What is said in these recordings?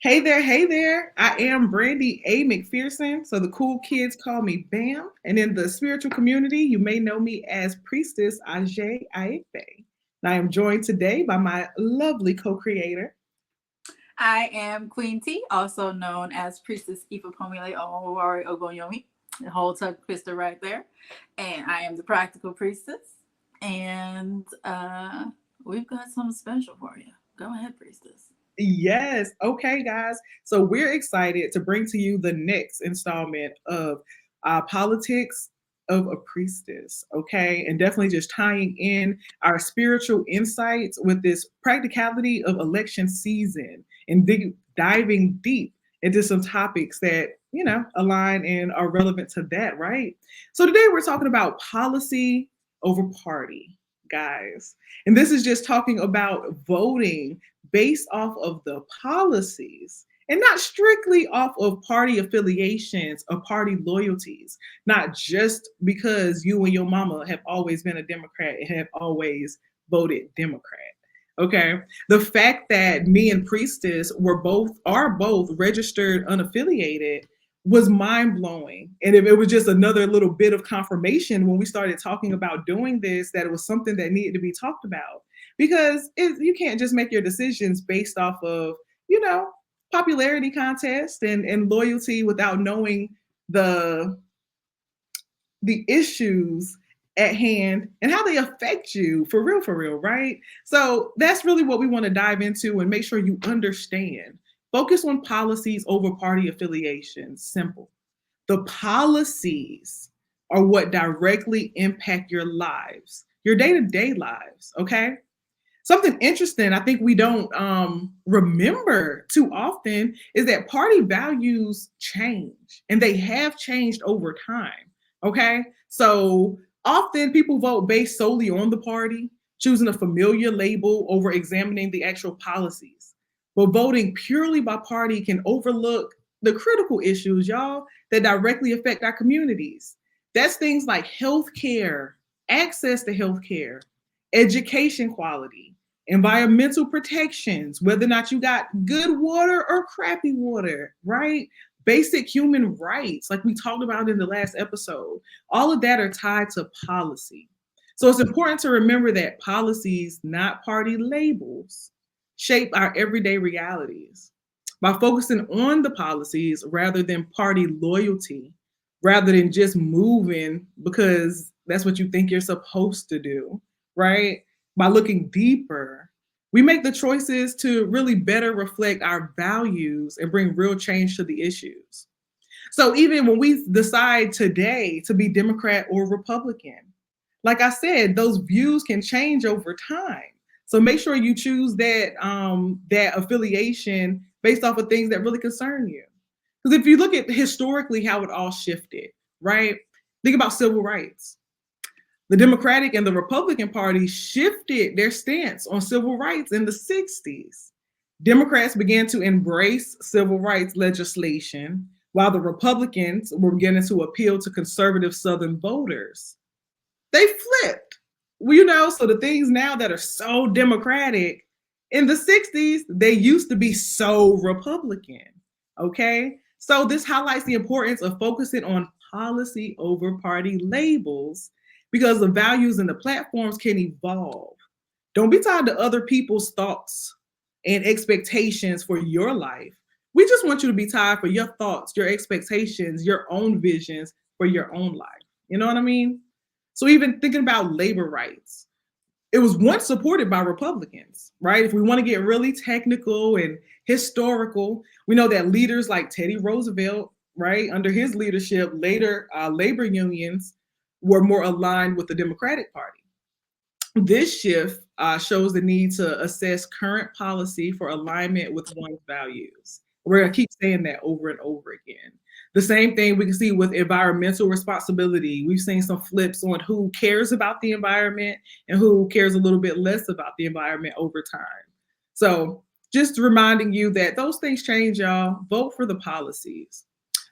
Hey there. I am Brandy A. McPherson, so the cool kids call me Bam. And in the spiritual community, you may know me as Priestess Ajay Aefe. And I am joined today by my lovely co-creator. I am Queen T, also known as Priestess Ifa Pomile Owari Ogonyomi, the whole tongue twister right there. And I am the practical priestess. And we've got something special for you. Go ahead, priestess. Yes. Okay, guys. So we're excited to bring to you the next installment of Politics of a Priestess. Okay. And definitely just tying in our spiritual insights with this practicality of election season and diving deep into some topics that, align and are relevant to that, right? So today we're talking about policy over party, guys. And this is just talking about voting based off of the policies and not strictly off of party affiliations or party loyalties, not just because you and your mama have always been a Democrat and have always voted Democrat. Okay. The fact that me and Priestess are both registered unaffiliated was mind blowing. And if it was just another little bit of confirmation when we started talking about doing this, that it was something that needed to be talked about because you can't just make your decisions based off of you know popularity contest and loyalty without knowing the the issues at hand and how they affect you for real, right? So that's really what we want to dive into and make sure you understand. Focus on policies over party affiliations. Simple. The policies are what directly impact your lives, your day-to-day lives, okay? Something interesting I think we don't remember too often is that party values change and they have changed over time. Okay. So often people vote based solely on the party, choosing a familiar label over examining the actual policies. But voting purely by party can overlook the critical issues, y'all, that directly affect our communities. That's things like healthcare, access to healthcare, education quality, environmental protections, whether or not you got good water or crappy water, right? Basic human rights, like we talked about in the last episode, all of that are tied to policy. So it's important to remember that policies, not party labels, shape our everyday realities. By focusing on the policies rather than party loyalty, rather than just moving because that's what you think you're supposed to do, right? By looking deeper, we make the choices to really better reflect our values and bring real change to the issues. So even when we decide today to be Democrat or Republican, like I said, those views can change over time. So make sure you choose that affiliation based off of things that really concern you. Because if you look at historically how it all shifted, right? Think about civil rights. The Democratic and the Republican Party shifted their stance on civil rights in the 60s. Democrats began to embrace civil rights legislation, while the Republicans were beginning to appeal to conservative Southern voters. They flipped. Well, so the things now that are so Democratic in the 60s, they used to be so Republican. Okay. So this highlights the importance of focusing on policy over party labels because the values and the platforms can evolve. Don't be tied to other people's thoughts and expectations for your life. We just want you to be tied for your thoughts, your expectations, your own visions for your own life. You know what I mean? So even thinking about labor rights, it was once supported by Republicans, right? If we want to get really technical and historical, we know that leaders like Teddy Roosevelt, right, under his leadership, later labor unions were more aligned with the Democratic Party. This shift shows the need to assess current policy for alignment with one's values. We're going to keep saying that over and over again. The same thing we can see with environmental responsibility. We've seen some flips on who cares about the environment and who cares a little bit less about the environment over time. So just reminding you that those things change, y'all. Vote for the policies.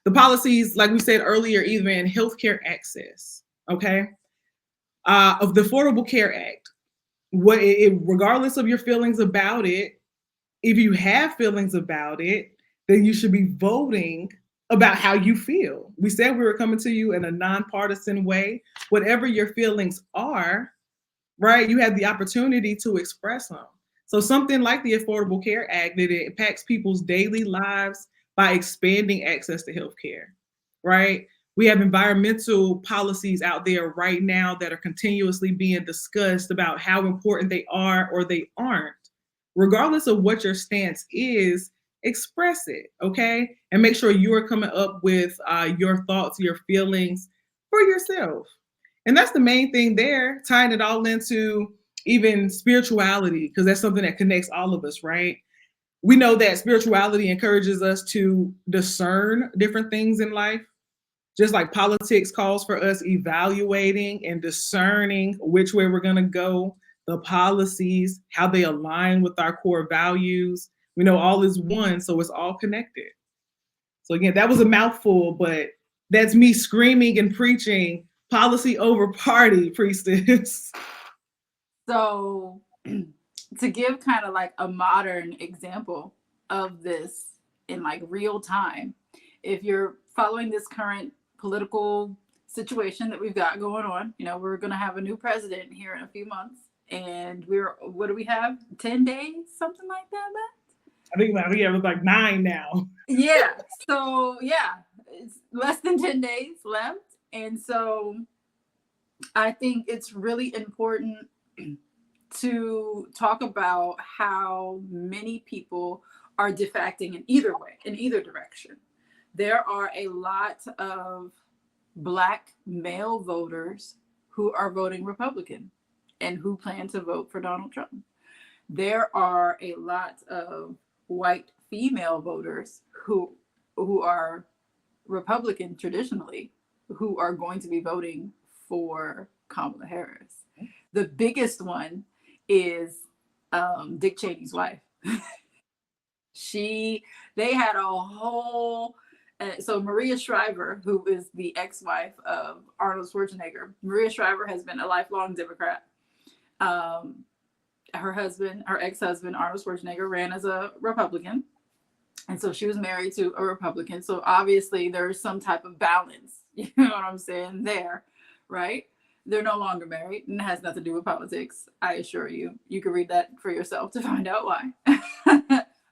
The policies, like we said earlier, even healthcare access, okay? Of the Affordable Care Act, regardless of your feelings about it, if you have feelings about it, then you should be voting about how you feel. We said we were coming to you in a nonpartisan way. Whatever your feelings are, right, you have the opportunity to express them. So something like the Affordable Care Act, that it impacts people's daily lives by expanding access to health care, right? We have environmental policies out there right now that are continuously being discussed about how important they are or they aren't. Regardless of what your stance is, express it, okay? And make sure you are coming up with your thoughts, your feelings for yourself. And that's the main thing there, tying it all into even spirituality, because that's something that connects all of us, right? We know that spirituality encourages us to discern different things in life, just like politics calls for us evaluating and discerning which way we're going to go, the policies, how they align with our core values. We know all is one, so it's all connected. So again, that was a mouthful, but that's me screaming and preaching policy over party, priestess. So, to give kind of like a modern example of this in like real time, if you're following this current political situation that we've got going on, you know, we're going to have a new president here in a few months. And what do we have? 10 days, something like that, I think it was like 9 now. yeah. So, yeah, it's less than 10 days left. And so I think it's really important to talk about how many people are defecting in either way, in either direction. There are a lot of Black male voters who are voting Republican and who plan to vote for Donald Trump. There are a lot of white female voters who are Republican traditionally, who are going to be voting for Kamala Harris. The biggest one is Dick Cheney's wife. she they had a whole so Maria Shriver, who is the ex-wife of Arnold Schwarzenegger. Maria Shriver has been a lifelong Democrat. Um, her ex-husband, Arnold Schwarzenegger, ran as a Republican. And so she was married to a Republican. So obviously there's some type of balance, you know what I'm saying, there, right? They're no longer married, and it has nothing to do with politics. I assure you. You can read that for yourself to find out why.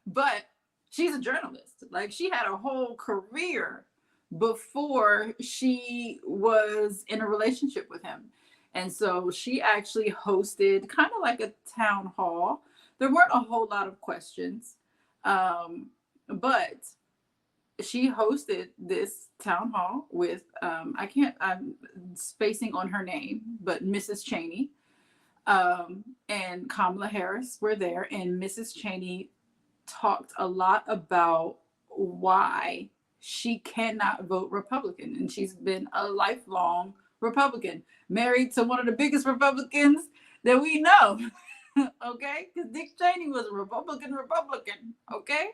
But she's a journalist. Like, she had a whole career before she was in a relationship with him. And so she actually hosted kind of like a town hall. There weren't a whole lot of questions. But she hosted this town hall with I'm spacing on her name, but Mrs. Cheney and Kamala Harris were there, and Mrs. Cheney talked a lot about why she cannot vote Republican, and she's been a lifelong Republican, married to one of the biggest Republicans that we know. Okay, because Dick Cheney was a Republican, okay?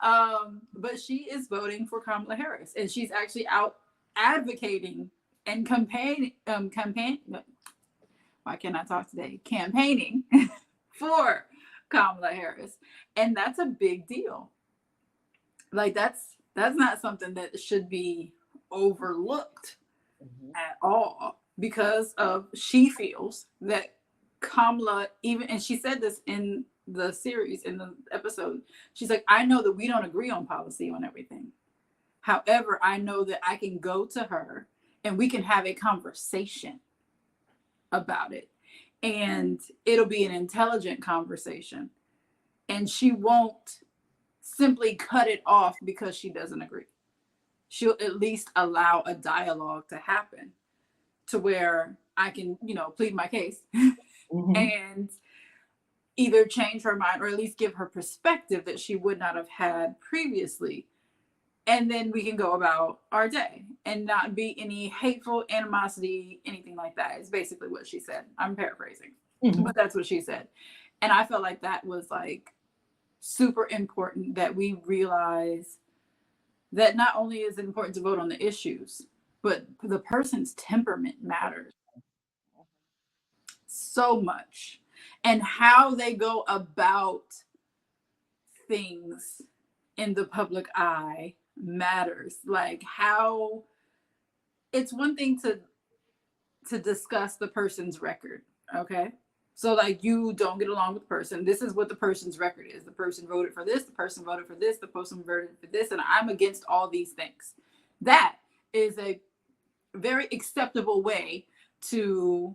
But she is voting for Kamala Harris, and she's actually out advocating and campaign. Why can't I talk today? Campaigning for Kamala Harris, and that's a big deal. Like, that's not something that should be overlooked at all, because of she feels that Kamala, even, and she said this in the series, in the episode, she's like, I know that we don't agree on policy on everything. However, I know that I can go to her and we can have a conversation about it. And it'll be an intelligent conversation. And she won't simply cut it off because she doesn't agree. She'll at least allow a dialogue to happen to where I can, plead my case Mm-hmm. and either change her mind or at least give her perspective that she would not have had previously. And then we can go about our day and not be any hateful animosity, anything like that. It's basically what she said. I'm paraphrasing, but that's what she said. And I felt like that was like super important, that we realize that not only is it important to vote on the issues, but the person's temperament matters so much, and how they go about things in the public eye matters. Like, how it's one thing to discuss the person's record, okay? So like, you don't get along with the person. This is what the person's record is. The person voted for this, the person voted for this, the person voted for this, and I'm against all these things. That is a very acceptable way to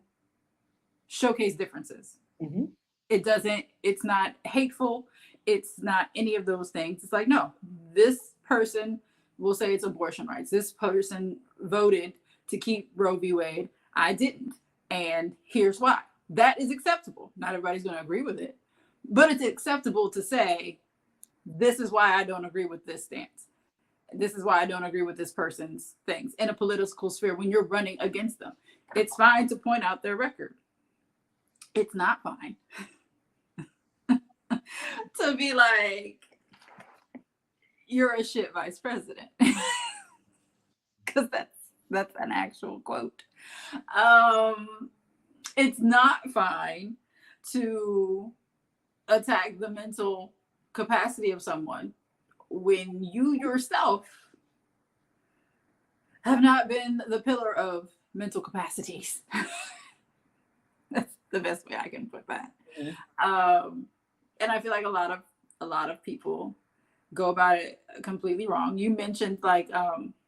showcase differences. Mm-hmm. It's not hateful. It's not any of those things. It's like, no, this person will say it's abortion rights. This person voted to keep Roe v. Wade. I didn't. And here's why. That is acceptable. Not everybody's going to agree with it, but it's acceptable to say, this is why I don't agree with this stance. This is why I don't agree with this person's things in a political sphere when you're running against them. It's fine to point out their record. It's not fine to be like, you're a shit vice president. Because that's an actual quote. It's not fine to attack the mental capacity of someone when you yourself have not been the pillar of mental capacities. That's the best way I can put that. Mm-hmm. And I feel like a lot of people go about it completely wrong. You mentioned like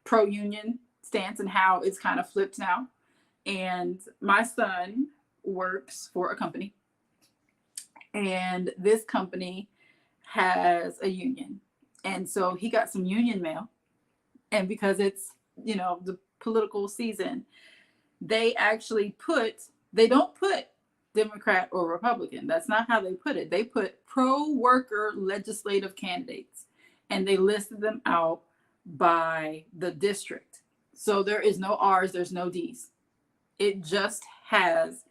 pro-union stance and how it's kind of flipped now. And my son works for a company, and this company has a union. And so he got some union mail. And because it's, the political season, they don't put Democrat or Republican. That's not how they put it. They put pro-worker legislative candidates, and they listed them out by the district. So there is no R's, there's no D's. It just has,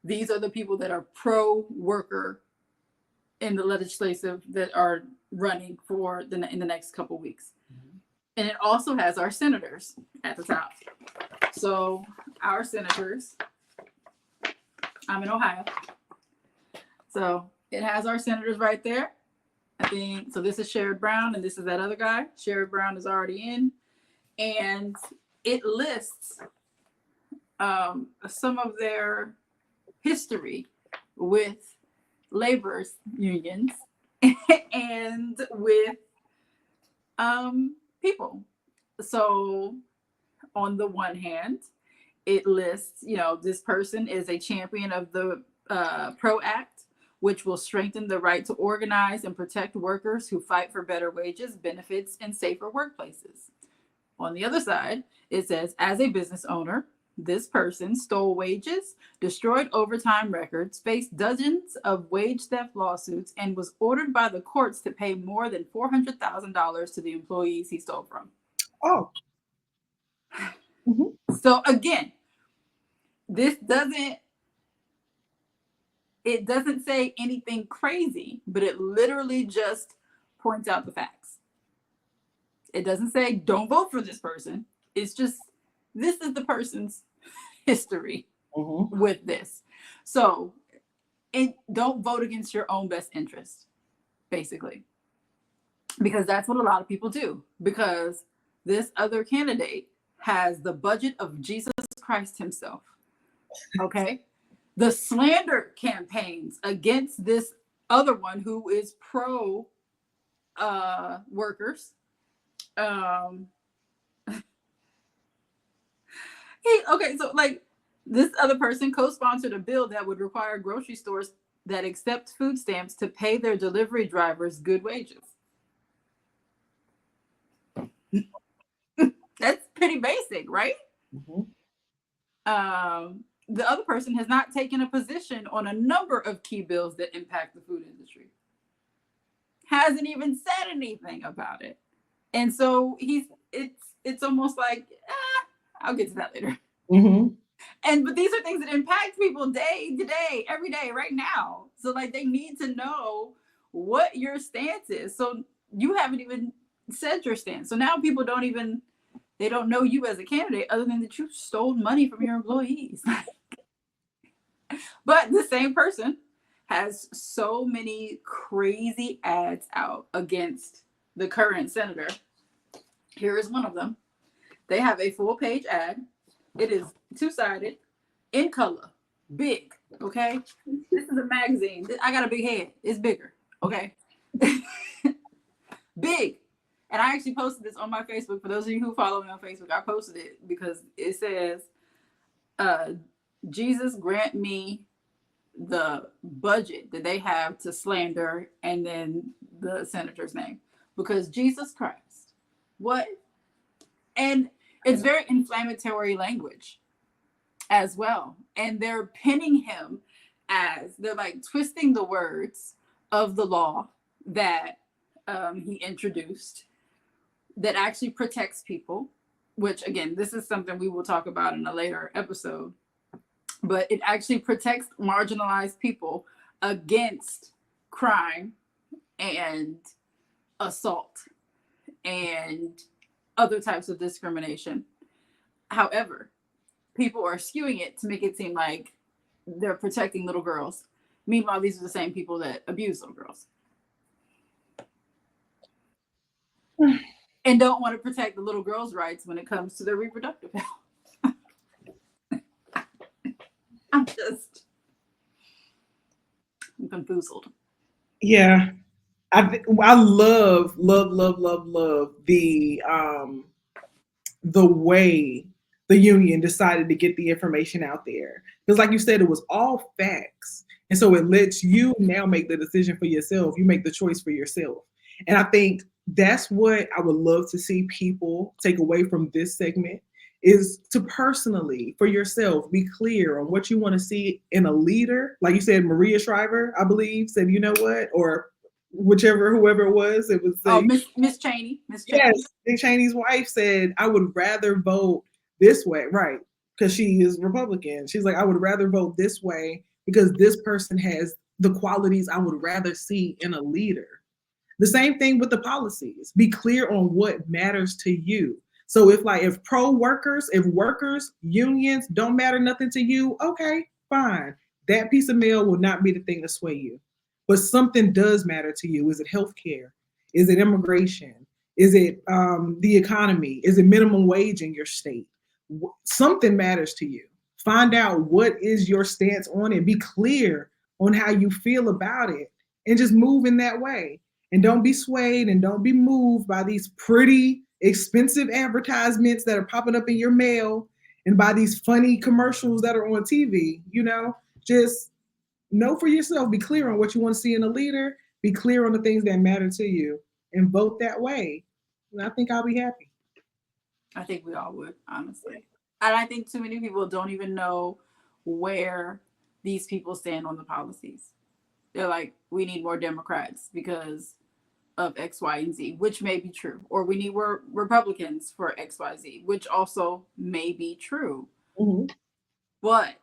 these are the people that are pro-worker in the legislative that are running for in the next couple weeks. Mm-hmm. And it also has our senators at the top. So our senators, I'm in Ohio. So it has our senators right there. I think, so this is Sherrod Brown and this is that other guy. Sherrod Brown is already in. And it lists some of their history with labor's unions and with people. So on the one hand, it lists, this person is a champion of the PRO Act, which will strengthen the right to organize and protect workers who fight for better wages, benefits, and safer workplaces. On the other side, it says, as a business owner, this person stole wages, destroyed overtime records, faced dozens of wage theft lawsuits, and was ordered by the courts to pay more than $400,000 to the employees he stole from. Oh. Mm-hmm. So again, this doesn't say anything crazy, but it literally just points out the facts. It doesn't say don't vote for this person. It's just, this is the person's history mm-hmm. with this. So, and don't vote against your own best interest, basically. Because that's what a lot of people do. Because this other candidate has the budget of Jesus Christ himself. Okay? The slander campaigns against this other one who is pro workers. Okay, so like this other person co-sponsored a bill that would require grocery stores that accept food stamps to pay their delivery drivers good wages. That's pretty basic, right? Mm-hmm. The other person has not taken a position on a number of key bills that impact the food industry. Hasn't even said anything about it. And so it's almost like, I'll get to that later. Mm-hmm. But these are things that impact people day to day, every day, right now. So like they need to know what your stance is. So you haven't even said your stance. So now people they don't know you as a candidate other than that you stole money from your employees. But the same person has so many crazy ads out against the current senator. Here is one of them. They have a full-page ad. It is two-sided, in color, big, okay? This is a magazine. I got a big head. It's bigger, okay? Big. And I actually posted this on my Facebook. For those of you who follow me on Facebook, I posted it because it says, Jesus grant me the budget that they have to slander, and then the senator's name. Because Jesus Christ, what? And it's very inflammatory language as well. And they're pinning him as, they're like twisting the words of the law that he introduced that actually protects people, which again, this is something we will talk about in a later episode, but it actually protects marginalized people against crime and assault and other types of discrimination. However, people are skewing it to make it seem like they're protecting little girls. Meanwhile, these are the same people that abuse little girls. And don't want to protect the little girls' rights when it comes to their reproductive health. I'm confoozled. Yeah. I love the way the union decided to get the information out there. Because like you said, it was all facts. And so it lets you now make the decision for yourself. You make the choice for yourself. And I think that's what I would love to see people take away from this segment, is to personally, for yourself, be clear on what you want to see in a leader. Like you said, Maria Shriver, I believe, said, you know what, or whoever it was, it was Miss Cheney. Yes, Dick Cheney's wife said, I would rather vote this way, right? Because she is Republican. She's like, I would rather vote this way because this person has the qualities I would rather see in a leader. The same thing with the policies. Be clear on what matters to you. So if workers, unions don't matter nothing to you, okay, fine. That piece of mail will not be the thing to sway you. But something does matter to you. Is it healthcare? Is it immigration? Is it the economy? Is it minimum wage in your state? Something matters to you. Find out what is your stance on it. Be clear on how you feel about it and just move in that way. And don't be swayed and don't be moved by these pretty expensive advertisements that are popping up in your mail and by these funny commercials that are on TV. Just know for yourself, be clear on what you want to see in a leader, be clear on the things that matter to you, and vote that way. And I think I'll be happy. I think we all would, honestly. And I think too many people don't even know where these people stand on the policies. They're like, we need more Democrats because of X, Y, and Z, which may be true. Or we need more Republicans for X, Y, Z, which also may be true. Mm-hmm. But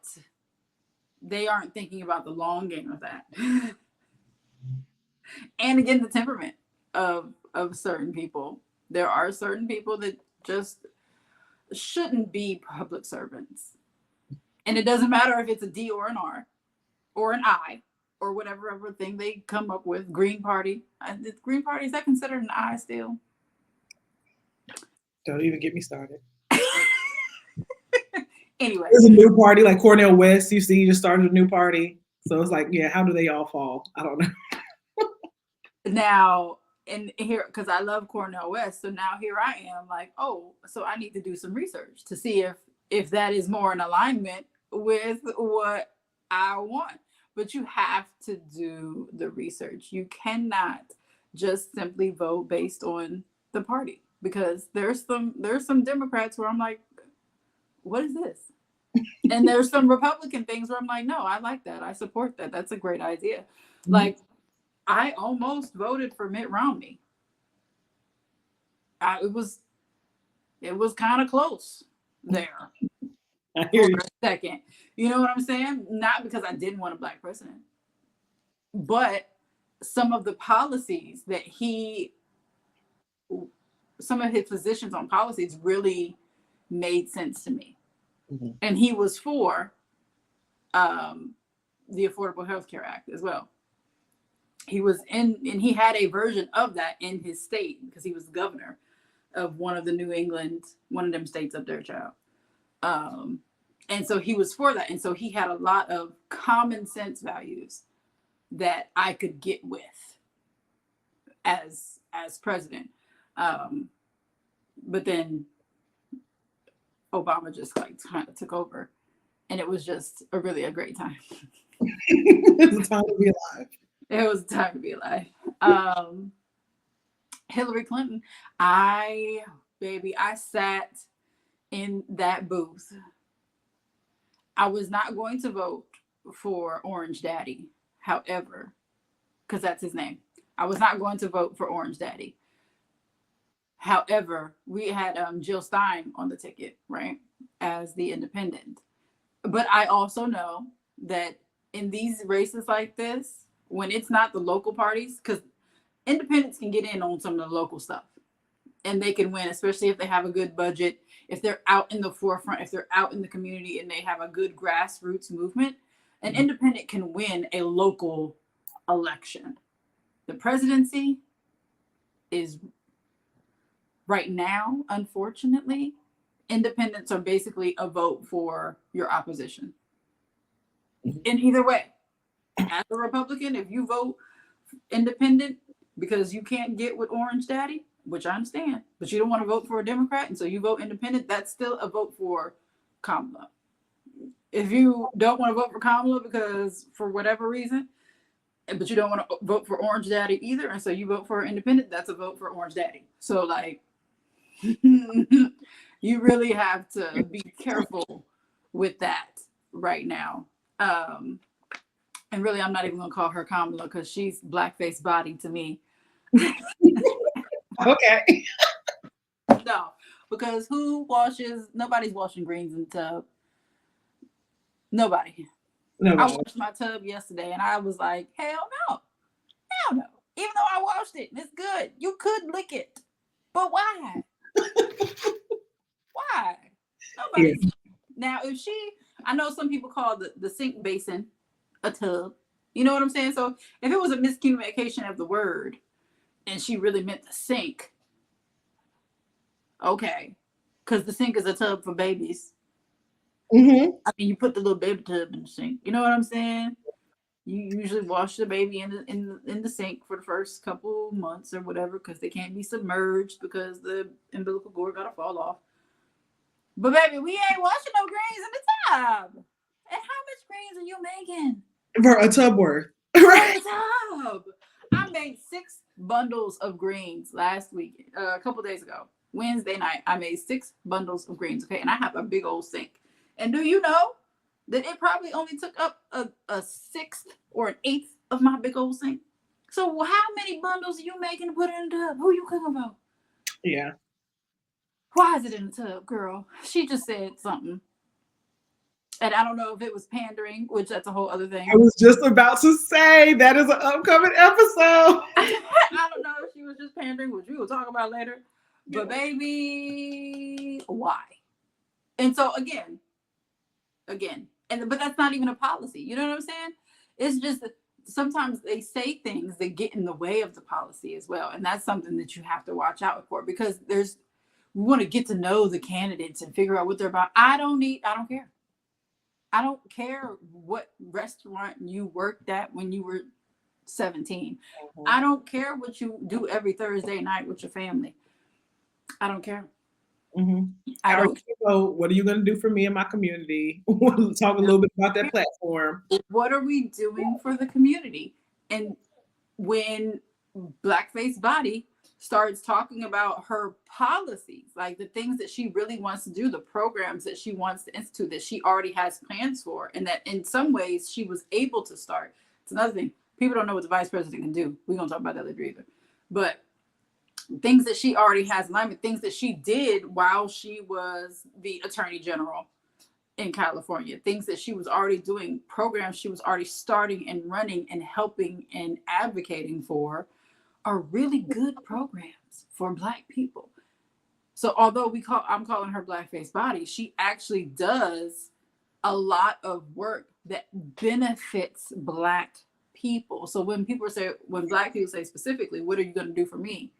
they aren't thinking about the long game of that. And again, the temperament of certain people. There are certain people that just shouldn't be public servants. And it doesn't matter if it's a D or an R or an I or whatever other thing they come up with. Green Party. The Green Party, is that considered an I still? Don't even get me started. Anyway. There's a new party like Cornel West. You see, he just started a new party. So it's like, yeah, how do they all fall? I don't know. Now, and here, because I love Cornel West, so now here I am like, oh, so I need to do some research to see if that is more in alignment with what I want. But you have to do the research. You cannot just simply vote based on the party, because there's some Democrats where I'm like, what is this? And there's some Republican things where I'm like, no, I like that. I support that. That's a great idea. Mm-hmm. Like, I almost voted for Mitt Romney. It was kind of close there I hear you. for a second. You know what I'm saying? Not because I didn't want a Black president, but some of the policies that some of his positions on policies really made sense to me. Mm-hmm. And he was for the Affordable Health Care Act as well. He was in, and he had a version of that in his state because he was the governor of one of the New England, one of them states up there, child. Um, and so he was for that, and so he had a lot of common sense values that I could get with as president. Um, but then Obama just like kind of took over, and it was just a great time. It's a time to be alive. It was time to be alive. Hillary Clinton, I sat in that booth. I was not going to vote for Orange Daddy, however, because that's his name. I was not going to vote for Orange Daddy. However, we had Jill Stein on the ticket, right, as the independent. But I also know that in these races like this, when it's not the local parties, because independents can get in on some of the local stuff and they can win, especially if they have a good budget, if they're out in the forefront, if they're out in the community and they have a good grassroots movement. An independent can win a local election. The presidency is right now, unfortunately, independents are basically a vote for your opposition. In either way, as a Republican, if you vote independent because you can't get with Orange Daddy, which I understand, but you don't want to vote for a Democrat, and so you vote independent, that's still a vote for Kamala. If you don't want to vote for Kamala because for whatever reason, but you don't want to vote for Orange Daddy either, and so you vote for independent, that's a vote for Orange Daddy. So like, you really have to be careful with that right now. And really, I'm not even gonna call her Kamala because she's blackface body to me. Okay. No, because nobody's washing greens in the tub. Nobody. No, I washed my tub yesterday and I was like, hell no. Hell no. Even though I washed it, it's good. You could lick it. But why? Why? Nobody's. Yeah. Now, I know some people call the sink basin a tub. You know what I'm saying? So if it was a miscommunication of the word and she really meant the sink, okay. Because the sink is a tub for babies. Mm-hmm. I mean, you put the little baby tub in the sink. You know what I'm saying? You usually wash the baby in the sink for the first couple months or whatever because they can't be submerged because the umbilical cord got to fall off. But baby, we ain't washing no greens in the tub. And how much greens are you making? For a tub worth. Right. For a tub. I made 6 bundles of greens last week, a couple days ago. Wednesday night, I made 6 bundles of greens, okay? And I have a big old sink. And do you know that it probably only took up a sixth or an eighth of my big old sink? So how many bundles are you making to put in the tub? Who you cooking about? Yeah. Why is it in the tub, girl? She just said something. And I don't know if it was pandering, which that's a whole other thing. I was just about to say that is an upcoming episode. I don't know if she was just pandering, which we will talk about later. But baby, why? And so again, but that's not even a policy. You know what I'm saying? It's just that sometimes they say things that get in the way of the policy as well. And that's something that you have to watch out for because we want to get to know the candidates and figure out what they're about. I don't care. I don't care what restaurant you worked at when you were 17. Mm-hmm. I don't care what you do every Thursday night with your family. I don't care. Mm-hmm. I don't care. So what are you going to do for me and my community? We'll talk a little bit about that platform. What are we doing for the community? And when Blackface Body starts talking about her policies, like the things that she really wants to do, the programs that she wants to institute, that she already has plans for, and that in some ways she was able to start. It's another thing. People don't know what the vice president can do. We're going to talk about that later either. But things that she already has in mind, things that she did while she was the attorney general in California, things that she was already doing, programs she was already starting and running and helping and advocating for are really good programs for Black people. So although I'm calling her Blackface Body, she actually does a lot of work that benefits Black people. So when Black people say specifically, what are you going to do for me?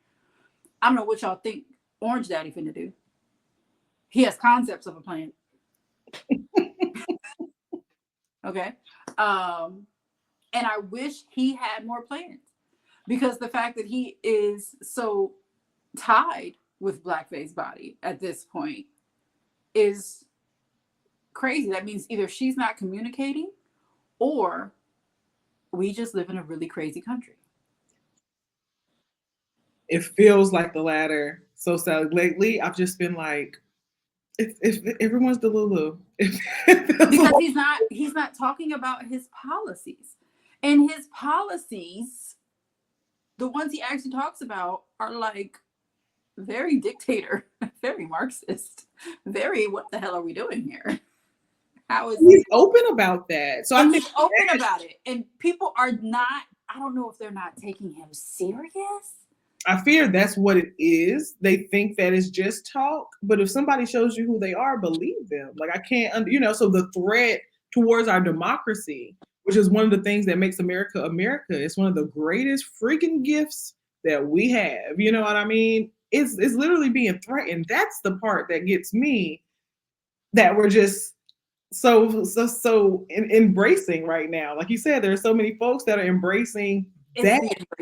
I don't know what y'all think Orange Daddy finna do. He has concepts of a plan. Okay. And I wish he had more plans, because the fact that he is so tied with Blackface Body at this point is crazy. That means either she's not communicating, or we just live in a really crazy country. It feels like the latter. So sad. Lately, I've just been like, if everyone's the Lulu. Because he's not talking about his policies. And his policies, the ones he actually talks about, are like very dictator, very Marxist, very what the hell are we doing here? How is he's open about that? So I think he's open about it, and people are not. I don't know if they're not taking him serious. I fear that's what it is. They think that it's just talk, but if somebody shows you who they are, believe them. Like I can't, so the threat towards our democracy, which is one of the things that makes America America, it's one of the greatest freaking gifts that we have. You know what I mean? It's literally being threatened. That's the part that gets me. That we're just so embracing right now. Like you said, there are so many folks that are embracing that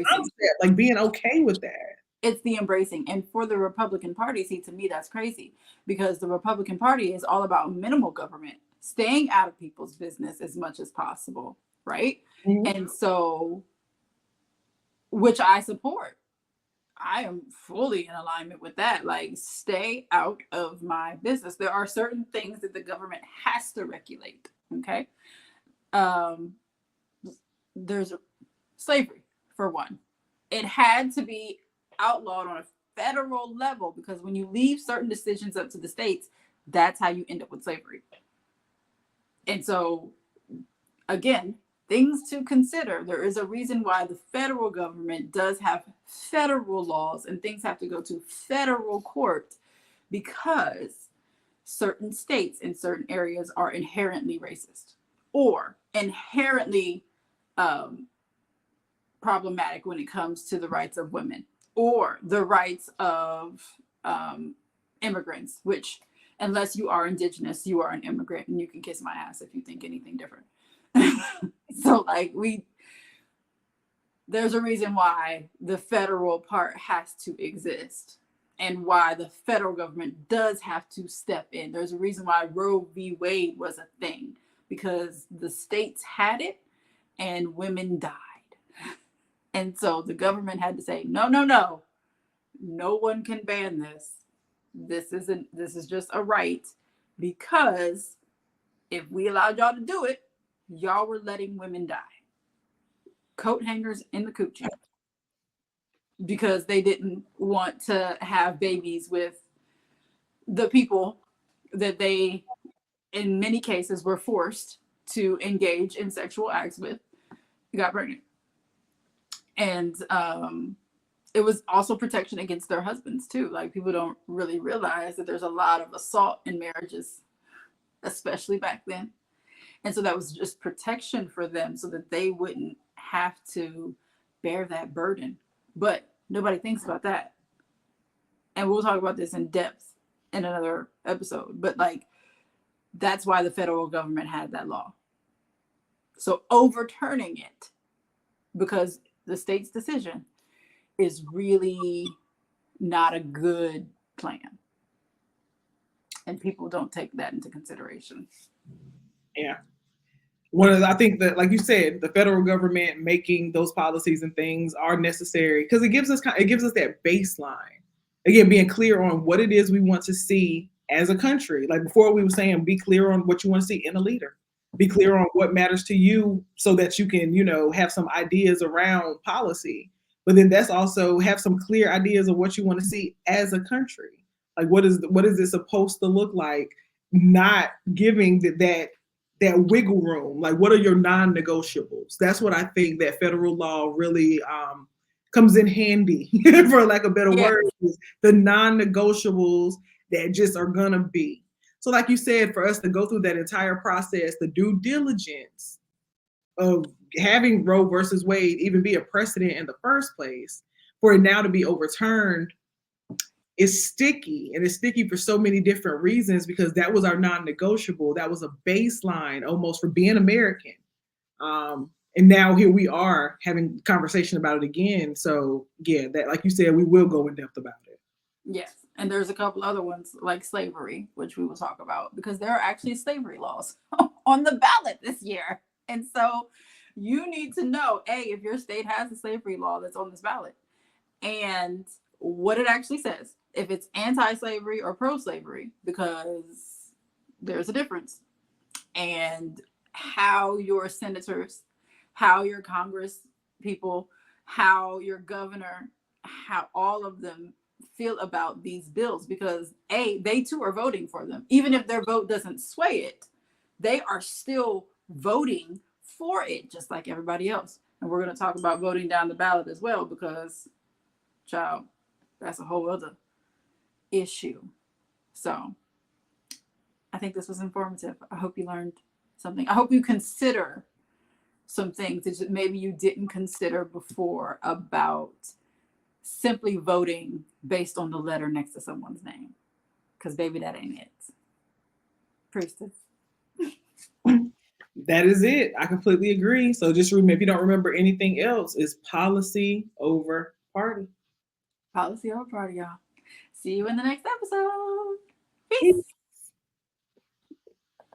concept, like being okay with that. It's the embracing. And for the Republican Party, see, to me, that's crazy, because the Republican Party is all about minimal government, staying out of people's business as much as possible, right? Mm-hmm. And so, which I support. I am fully in alignment with that. Like, stay out of my business. There are certain things that the government has to regulate. Okay. There's slavery, for one. It had to be outlawed on a federal level, because when you leave certain decisions up to the states, that's how you end up with slavery. And so, again, things to consider. There is a reason why the federal government does have federal laws, and things have to go to federal court, because certain states in certain areas are inherently racist or inherently problematic when it comes to the rights of women or the rights of immigrants, which, unless you are indigenous, you are an immigrant, and you can kiss my ass if you think anything different. So like there's a reason why the federal part has to exist, and why the federal government does have to step in. There's a reason why Roe v. Wade was a thing, because the states had it and women died. And so the government had to say, no one can ban this. This is just a right, because if we allowed y'all to do it, y'all were letting women die. Coat hangers in the coochie. Because they didn't want to have babies with the people that they, in many cases, were forced to engage in sexual acts with, got pregnant. And it was also protection against their husbands too. Like, people don't really realize that there's a lot of assault in marriages, especially back then. And so that was just protection for them, so that they wouldn't have to bear that burden. But nobody thinks about that. And we'll talk about this in depth in another episode. But like, that's why the federal government had that law. So overturning it, because the state's decision, is really not a good plan. And people don't take that into consideration. Yeah. I think that, like you said, the federal government making those policies and things are necessary, because it gives us that baseline. Again, being clear on what it is we want to see as a country. Like before, we were saying, be clear on what you want to see in a leader. Be clear on what matters to you, so that you can, have some ideas around policy. But then that's also have some clear ideas of what you want to see as a country. Like what is it supposed to look like? Not giving that wiggle room. Like, what are your non-negotiables? That's what I think that federal law really comes in handy, for lack of a better word, is the non-negotiables that just are gonna be. So like you said, for us to go through that entire process, the due diligence of having Roe versus Wade even be a precedent in the first place, for it now to be overturned, is sticky. And it's sticky for so many different reasons, because that was our non-negotiable. That was a baseline almost for being American. And now here we are having conversation about it again. So yeah, that, like you said, we will go in depth about it. Yes. And there's a couple other ones like slavery, which we will talk about, because there are actually slavery laws on the ballot this year. And so you need to know, A, if your state has a slavery law that's on this ballot, and what it actually says, if it's anti-slavery or pro-slavery, because there's a difference. And how your senators, how your Congress people, how your governor, how all of them feel about these bills, because they too are voting for them. Even if their vote doesn't sway it, they are still voting for it, just like everybody else. And we're going to talk about voting down the ballot as well, because, child, that's a whole other issue. So I think this was informative. I hope you learned something. I hope you consider some things that maybe you didn't consider before about simply voting based on the letter next to someone's name. Because baby, that ain't it. Priestess. That is it. I completely agree. So just remember, if you don't remember anything else, is policy over party. Policy over party, y'all. See you in the next episode. Peace.